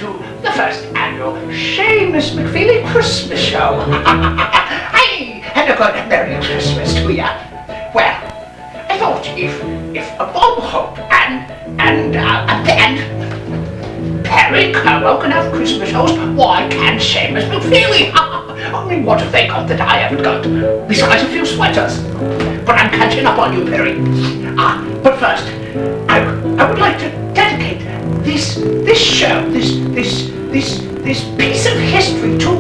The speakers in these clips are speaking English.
to the first annual Seamus MacFeeley Christmas Show. Hey, and a good Merry Christmas to ya. Well, I thought if Bob Hope and Perry Como can have Christmas shows, why can't Seamus MacFeeley? I mean, what have they got that I haven't got? Besides a few sweaters. But I'm catching up on you, Perry. But first, I would like to dedicate this show, this piece of history to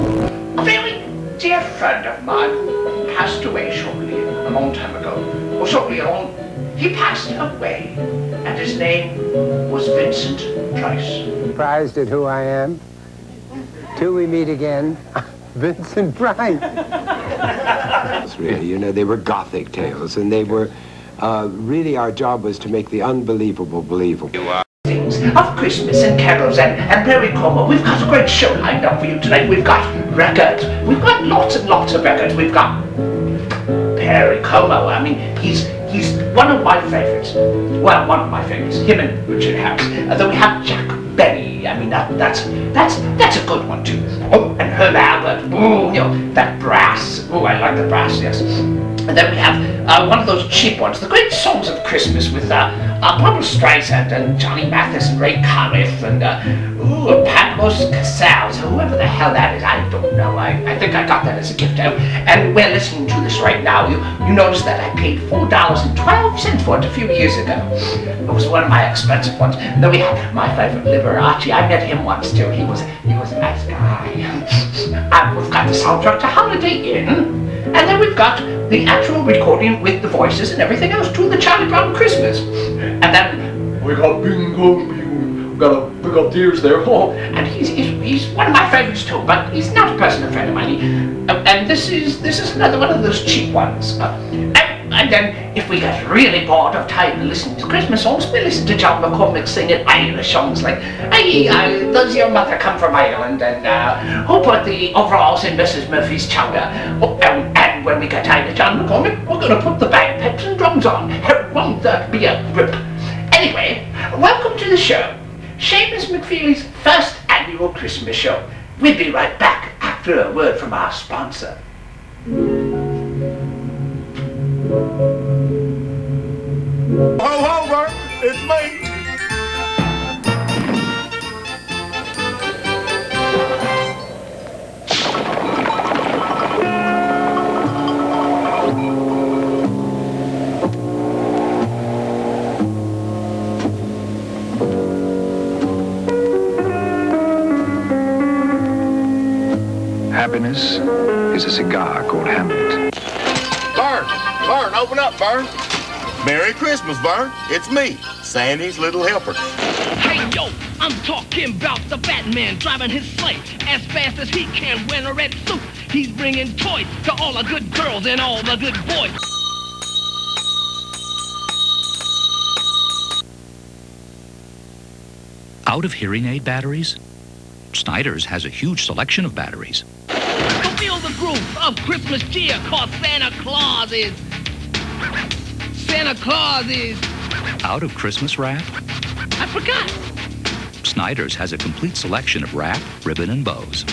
a very dear friend of mine who passed away shortly, a long time ago. Or shortly on, he passed away, and his name was Vincent Price. Surprised at who I am? Till we meet again, Vincent Price. Really, you know, they were Gothic tales, and they were, really our job was to make the unbelievable believable. Things of Christmas and carols and Perry Como. We've got a great show lined up for you tonight. We've got records. We've got lots and lots of records. We've got Perry Como. I mean, he's one of my favorites. Well, one of my favorites. Him and Richard Harris. Then we have Jack Benny. I mean, that's a good one too. Oh, and Herb Albert. Oh, you know, that brass. Oh, I like the brass. Yes. And then we have one of those cheap ones, the great songs of Christmas with Barbra Streisand and Johnny Mathis and Ray Conniff and Pablos Casals, whoever the hell that is, I don't know. I think I got that as a gift out. And we're listening to this right now. You notice that I paid $4.12 for it a few years ago. It was one of my expensive ones. And then we had my favorite Liberace. I met him once too. He was a nice guy. We've got the soundtrack to Holiday Inn. And then we've got the actual recording with the voices and everything else to the Charlie Brown Christmas. And then we got Bing Crosby, we got Deers there. Oh, and he's one of my favorites too, but he's not a personal friend of mine. And this is another one of those cheap ones. And then if we get really bored of time listening to Christmas songs, we listen to John McCormick singing Irish songs like, "Hey, does your mother come from Ireland?" and "Who put the overalls in Mrs. Murphy's chowder?" Oh, and when we get tired of John McCormick, we're going to put the bagpipes and drums on. Won't that be a rip? Anyway, welcome to the show, Seamus MacFeeley's first annual Christmas show. We'll be right back after a word from our sponsor. Ho, ho, Bert, it's me. Happiness is a cigar called Hamlet. Vern, open up, Vern. Merry Christmas, Vern. It's me, Sandy's little helper. Hey, yo, I'm talking about the Batman driving his sleigh as fast as he can wearing a red suit. He's bringing toys to all the good girls and all the good boys. Out of hearing aid batteries? Snyder's has a huge selection of batteries. To feel the groove of Christmas cheer, cause Santa Claus is out of Christmas wrap? I forgot. Snyder's has a complete selection of wrap, ribbon, and bows.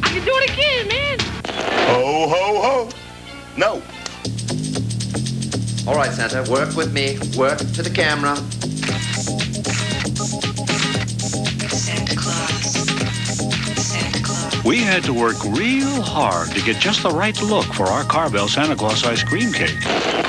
I can do it again, man. Ho, ho, ho. No. All right, Santa, work with me. Work to the camera. Santa Claus. Santa Claus. We had to work real hard to get just the right look for our Carvel Santa Claus ice cream cake.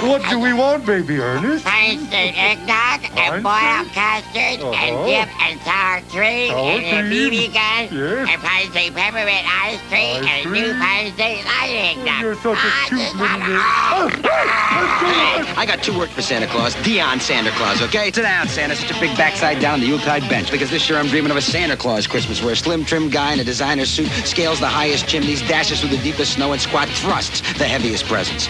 What do we want, baby Ernest? Fine state eggnog and boiled custard and dip and sour cream and a BB gun and Pine State peppermint ice cream and a new Pine State light eggnog. You're such a cute little I got two words for Santa Claus. Dion Santa Claus, okay? Sit down, Santa. Such a big backside down the Yuletide bench. Because this year I'm dreaming of a Santa Claus Christmas where a slim, trim guy in a designer suit scales the highest chimneys, dashes through the deepest snow, and squat thrusts the heaviest presents.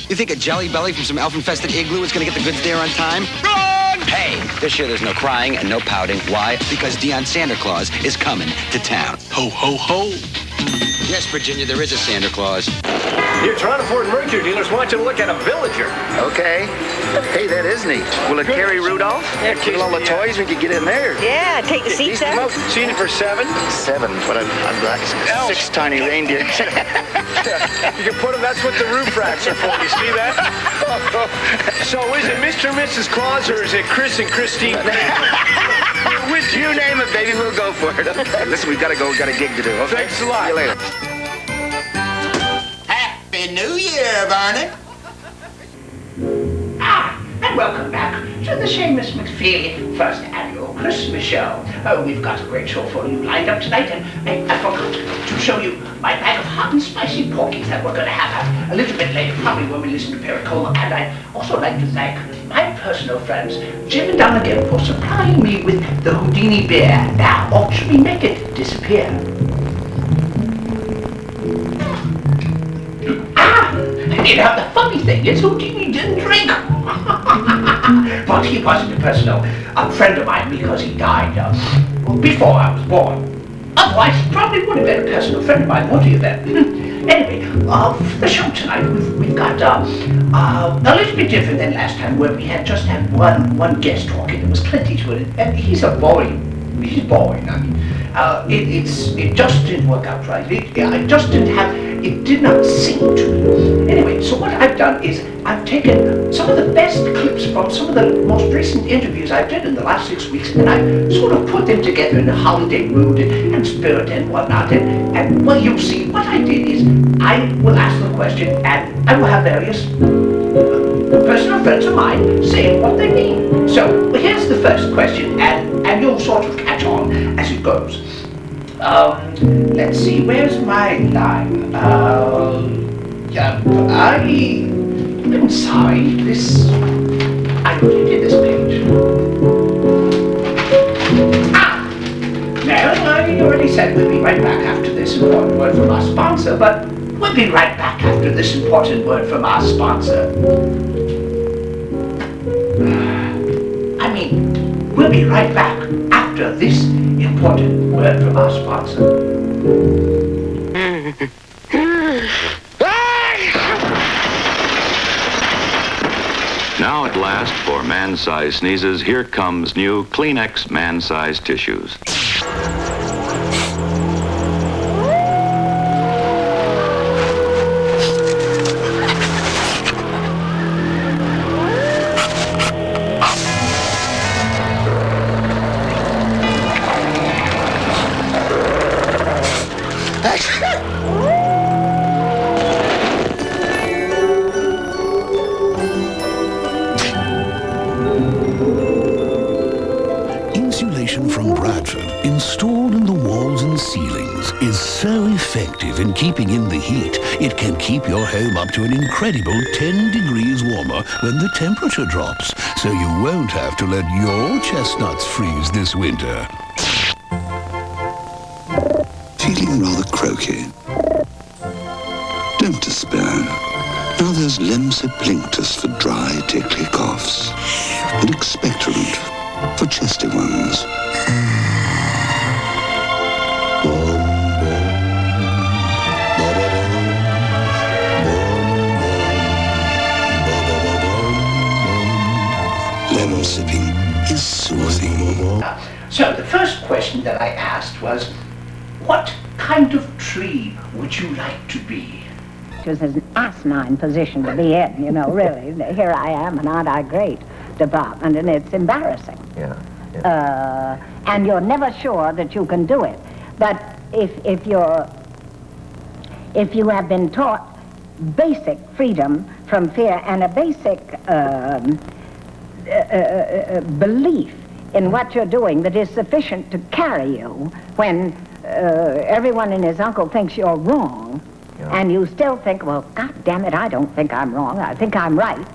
You think a Jelly Belly from some elf-infested igloo is going to get the goods there on time? Run! Hey, this year there's no crying and no pouting. Why? Because Dion Santa Claus is coming to town. Ho, ho, ho. Yes, Virginia, there is a Santa Claus. Here, Toronto Ford Mercury dealers want you to look at a Villager. Okay. Hey, that is neat. Will it carry Rudolph? Yeah, Look at all the toys we could get in there. Yeah, take the seats out. Seen it for $7. $7, but I'd like 6 tiny reindeer. You can put them, that's what the roof racks are for. You see that? So is it Mr. and Mrs. Claus, or is it Chris and Christine? With you name it, baby, we'll go for it. Okay. Listen, we've got to go. We've got a gig to do. Okay? Thanks a lot. See you later. Happy New Year, Barney. And welcome back to the Seamus MacFeeley first annual Christmas show. Oh, we've got a great show for you lined up tonight, and I forgot to show you my bag of hot and spicy porkies that we're going to have a little bit later, probably when we listen to Perry Como. And I'd also like to thank my personal friends, Jim and Don again, for supplying me with the Houdini Beer. Now, or should we make it disappear? You know, the funny thing is Houdini didn't drink. But he wasn't a personal friend of mine because he died before I was born. Otherwise, he probably would have been a personal friend of mine, wouldn't he then? Anyway, for the show tonight, we've got a little bit different than last time, where we had just had one guest talking. There was plenty to it, and he's boring. I mean, it just didn't work out right. It did not sing to me. Anyway, so what I've done is I've taken some of the best clips from some of the most recent interviews I've done in the last 6 weeks, and I sort of put them together in a holiday mood and spirit and whatnot. And well, you'll see what I did is I will ask the question, and I will have various personal friends of mine saying what they mean. So here's the first question, and you'll sort of catch on as it goes. Let's see, where's my line? I'm sorry, I already did this page. No, I already said we'll be right back after this important word from our sponsor, but we'll be right back after this important word from our sponsor. We'll be right back after this important word from our sponsor. Now at last, for man-sized sneezes, here comes new Kleenex man-sized tissues. Insulation from Bradford, installed in the walls and ceilings, is so effective in keeping in the heat, it can keep your home up to an incredible 10 degrees warmer when the temperature drops, so you won't have to let your chestnuts freeze this winter. Feeling rather croaky? Don't despair. Now there's Lemsip Linctus for dry, tickly coughs, and Expectorant for chesty ones. Lemon sipping is soothing. So the first question that I asked was, what kind of tree would you like to be? It was an asinine position to be in, you know, really. Here I am, and aren't I great department, and it's embarrassing. Yeah. And you're never sure that you can do it. But if you have been taught basic freedom from fear and a basic belief in what you're doing that is sufficient to carry you when everyone and his uncle thinks you're wrong, and you still think, well, God damn it, I don't think I'm wrong, I think I'm right.